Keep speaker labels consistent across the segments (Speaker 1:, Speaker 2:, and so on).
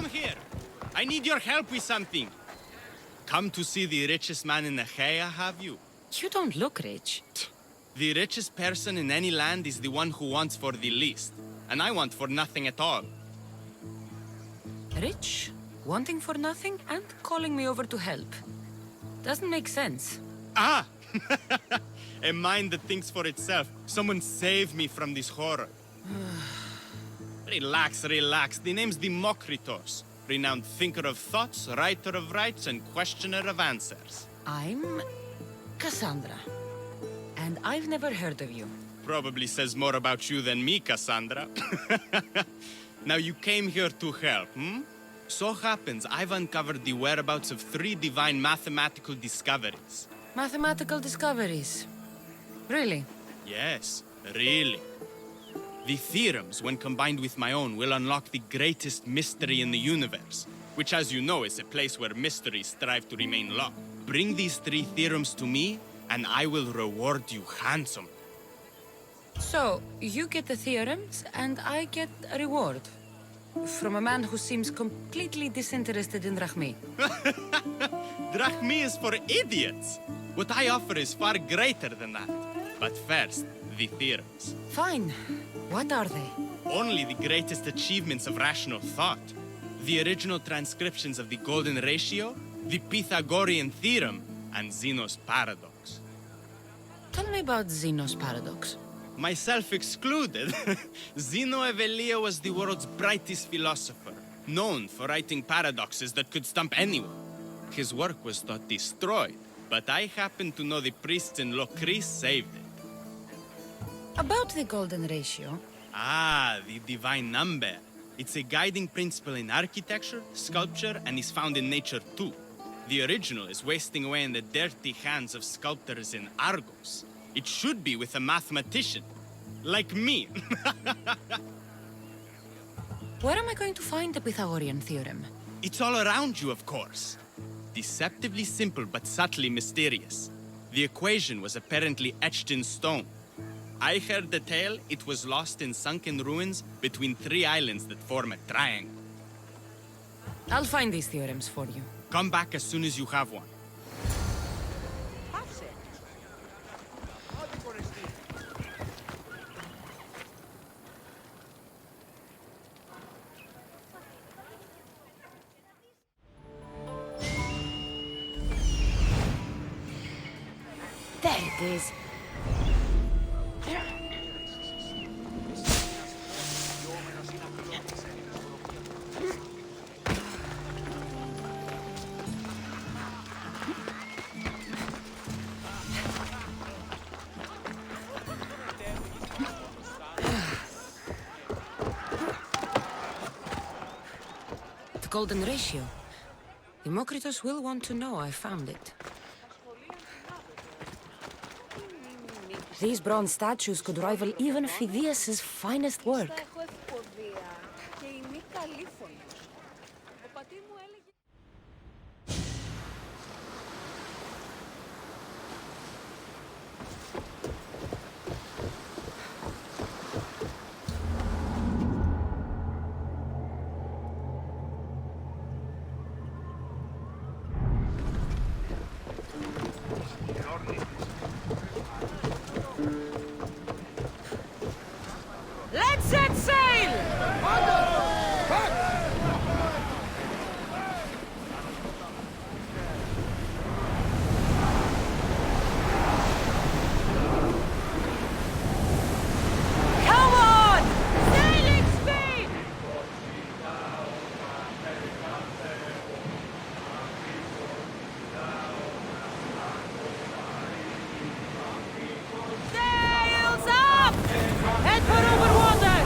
Speaker 1: come here. I need your help with something. Come to see the richest man in Achaia, have you?
Speaker 2: You don't look rich.
Speaker 1: The richest person in any land is the one who wants for the least. And I want for nothing at all.
Speaker 2: Rich, wanting for nothing, and calling me over to help. Doesn't make sense.
Speaker 1: Ah! A mind that thinks for itself. Someone save me from this horror. Relax, relax. The name's Democritos. Renowned thinker of thoughts, writer of rights, and questioner of answers.
Speaker 2: I'm Cassandra. And I've never heard of you.
Speaker 1: Probably says more about you than me, Cassandra. Now you came here to help, hmm? So happens I've uncovered the whereabouts of 3 divine mathematical discoveries.
Speaker 2: Mathematical discoveries. Really?
Speaker 1: Yes, really. The theorems, when combined with my own, will unlock the greatest mystery in the universe, which, as you know, is a place where mysteries strive to remain locked. Bring these 3 theorems to me, and I will reward you handsomely.
Speaker 2: So, you get the theorems, and I get a reward. From a man who seems completely disinterested in Drachmi.
Speaker 1: Drachmi is for idiots! What I offer is far greater than that. But first, the theorems.
Speaker 2: Fine. What are they?
Speaker 1: Only the greatest achievements of rational thought. The original transcriptions of the Golden Ratio, the Pythagorean Theorem, and Zeno's Paradox.
Speaker 2: Tell me about Zeno's Paradox.
Speaker 1: Myself excluded. Zeno of Elea was the world's brightest philosopher, known for writing paradoxes that could stump anyone. His work was thought destroyed, but I happen to know the priests in Locris saved it.
Speaker 2: About the Golden Ratio.
Speaker 1: Ah, the divine number. It's a guiding principle in architecture, sculpture, and is found in nature too. The original is wasting away in the dirty hands of sculptors in Argos. It should be with a mathematician. Like me.
Speaker 2: Where am I going to find the Pythagorean theorem?
Speaker 1: It's all around you, of course. Deceptively simple but subtly mysterious. The equation was apparently etched in stone. I heard the tale it was lost in sunken ruins between 3 islands that form a triangle.
Speaker 2: I'll find these theorems for you.
Speaker 1: Come back as soon as you have one.
Speaker 2: There it is. The Golden Ratio. Democritus will want to know I found it. These bronze statues could rival even Phidias's finest work. Let's set sail! Come on! Sailing speed! Sails up! Head for over water!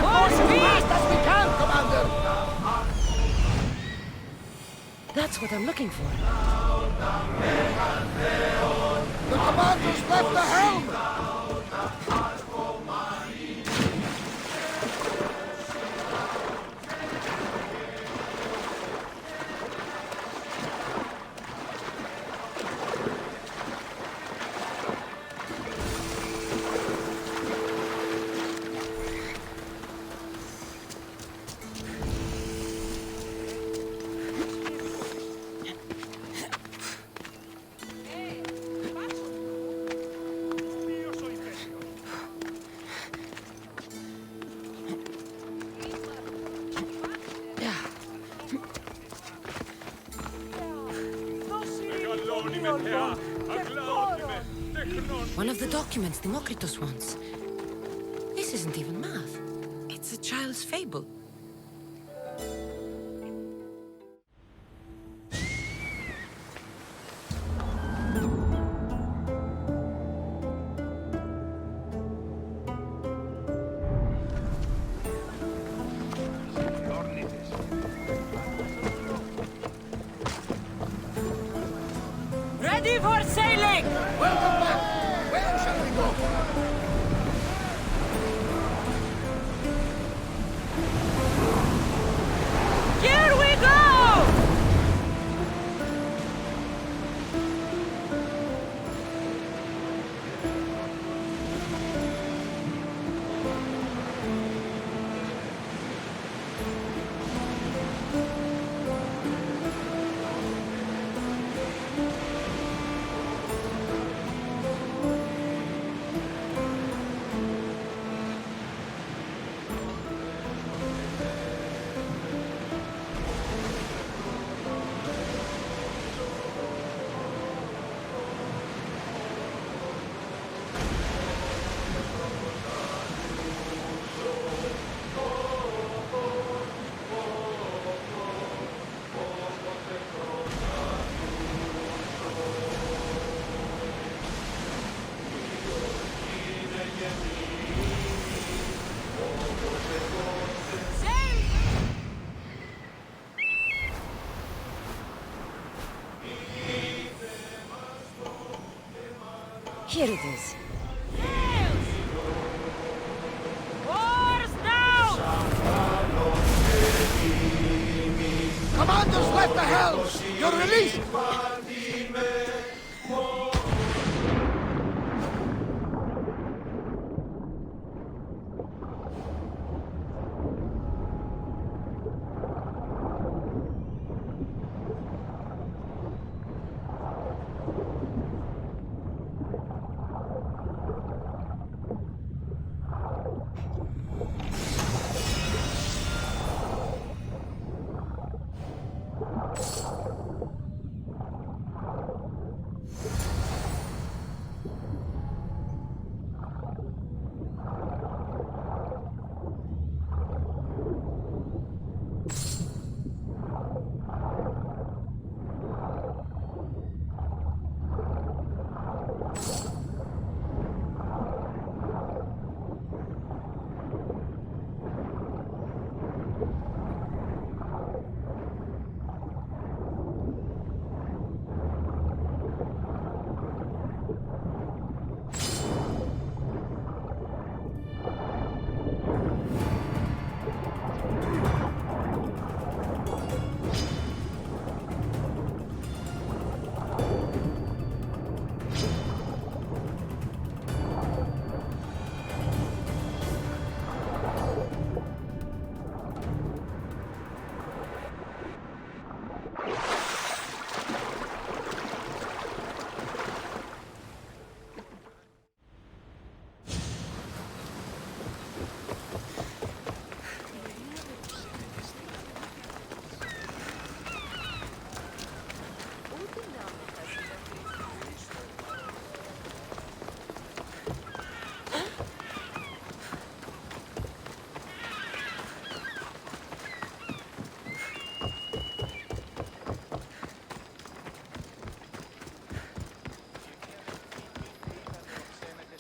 Speaker 2: More speed!
Speaker 3: As we can, Commander!
Speaker 2: That's what I'm looking for.
Speaker 3: The commander's left the helm!
Speaker 2: One of the documents Demokritos wants. This isn't even math. It's a child's fable.
Speaker 4: Ready for sailing!
Speaker 3: Welcome back! Where shall we go?
Speaker 4: Here we go!
Speaker 2: Here it is.
Speaker 4: Oars down!
Speaker 3: Commanders left the helms! You're released!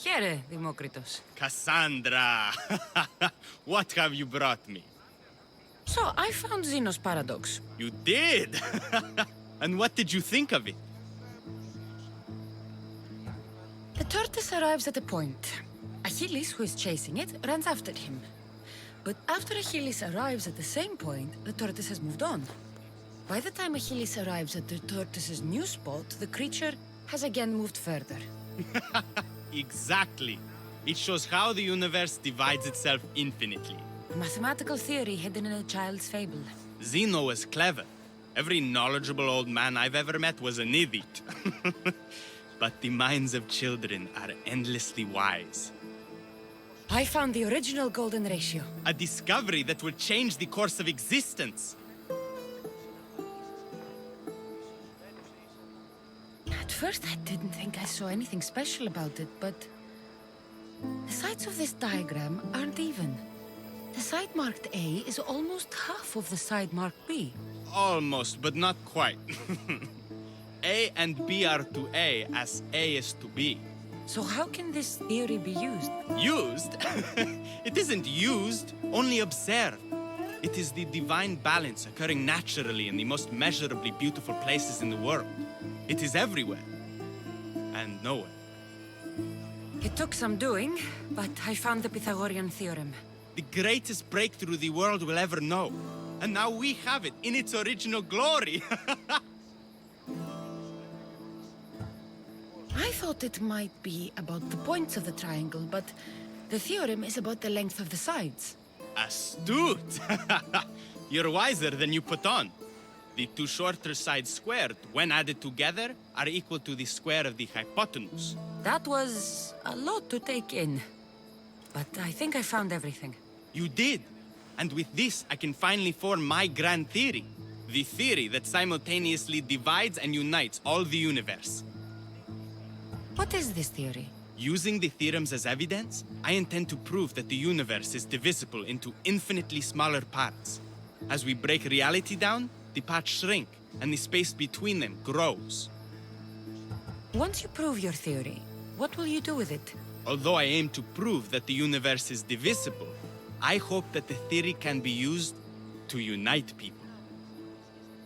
Speaker 2: Here, Demokritos.
Speaker 1: Cassandra! What have you brought me?
Speaker 2: So, I found Zeno's paradox.
Speaker 1: You did? And what did you think of it?
Speaker 2: The tortoise arrives at a point. Achilles, who is chasing it, runs after him. But after Achilles arrives at the same point, the tortoise has moved on. By the time Achilles arrives at the tortoise's new spot, the creature has again moved further.
Speaker 1: Exactly. It shows how the universe divides itself infinitely.
Speaker 2: A mathematical theory hidden in a child's fable.
Speaker 1: Zeno was clever. Every knowledgeable old man I've ever met was an idiot. But the minds of children are endlessly wise.
Speaker 2: I found the original golden ratio.
Speaker 1: A discovery that will change the course of existence.
Speaker 2: At first I didn't think I saw anything special about it, but the sides of this diagram aren't even. The side marked A is almost half of the side marked B.
Speaker 1: Almost, but not quite. A and B are to A as A is to B.
Speaker 2: So how can this theory be used?
Speaker 1: Used? It isn't used, only observed. It is the divine balance occurring naturally in the most measurably beautiful places in the world. It is everywhere. And nowhere.
Speaker 2: It took some doing, but I found the Pythagorean theorem.
Speaker 1: The greatest breakthrough the world will ever know. And now we have it in its original glory.
Speaker 2: I thought it might be about the points of the triangle, but the theorem is about the length of the sides.
Speaker 1: Astute! You're wiser than you put on. The two shorter sides squared, when added together, are equal to the square of the hypotenuse.
Speaker 2: That was a lot to take in. But I think I found everything.
Speaker 1: You did! And with this, I can finally form my grand theory. The theory that simultaneously divides and unites all the universe.
Speaker 2: What is this theory?
Speaker 1: Using the theorems as evidence, I intend to prove that the universe is divisible into infinitely smaller parts. As we break reality down, the parts shrink, and the space between them grows.
Speaker 2: Once you prove your theory, what will you do with it?
Speaker 1: Although I aim to prove that the universe is divisible, I hope that the theory can be used to unite people.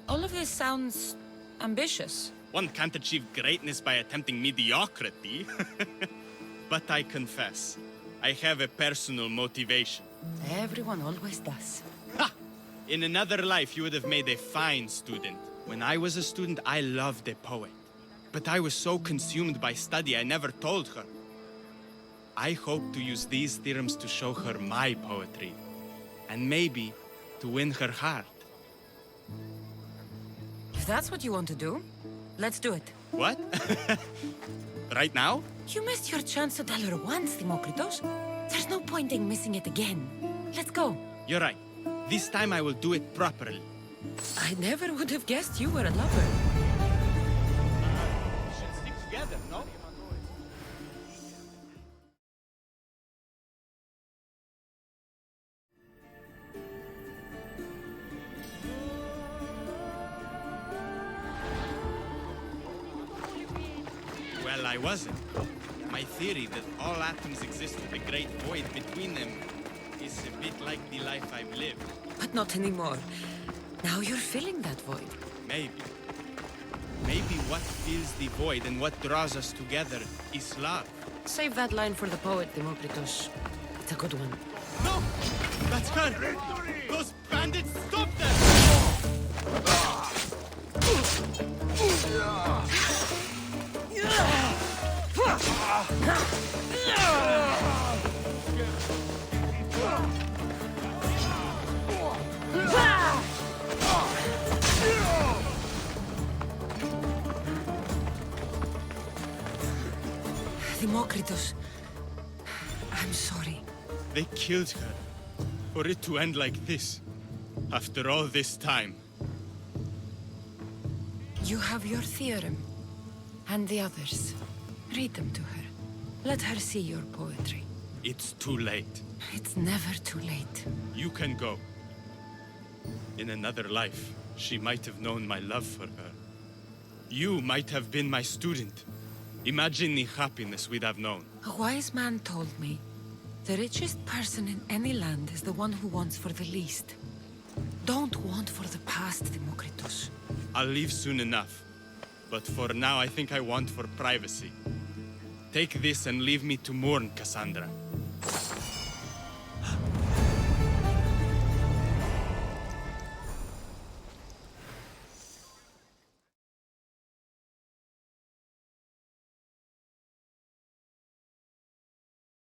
Speaker 2: All of this sounds ambitious.
Speaker 1: One can't achieve greatness by attempting mediocrity. But I confess, I have a personal motivation.
Speaker 2: Everyone always does.
Speaker 1: Ha! In another life, you would have made a fine student. When I was a student, I loved a poet. But I was so consumed by study, I never told her. I hope to use these theorems to show her my poetry. And maybe to win her heart.
Speaker 2: If that's what you want to do, let's do it.
Speaker 1: What? Right now?
Speaker 2: You missed your chance to tell her once, Demokritos. There's no point in missing it again. Let's go.
Speaker 1: You're right. This time I will do it properly.
Speaker 2: I never would have guessed you were a lover.
Speaker 1: We should stick together, no? Well, I wasn't. My theory that all atoms exist with a great void between them is a bit like the life I've lived.
Speaker 2: But not anymore. Now you're filling that void.
Speaker 1: Maybe. Maybe what fills the void and what draws us together is love.
Speaker 2: Save that line for the poet, Demokritos. It's a good one.
Speaker 1: No! That's her! Those bandits, stop them!
Speaker 2: Demokritos, I'm sorry.
Speaker 1: They killed her. For it to end like this. After all this time.
Speaker 2: You have your theorem. And the others. Read them to her. Let her see your poetry.
Speaker 1: It's too late.
Speaker 2: It's never too late.
Speaker 1: You can go. In another life, she might have known my love for her. You might have been my student. Imagine the happiness we'd have known.
Speaker 2: A wise man told me, the richest person in any land is the one who wants for the least. Don't want for the past, Demokritos.
Speaker 1: I'll leave soon enough. But for now, I think I want for privacy. Take this and leave me to mourn, Cassandra.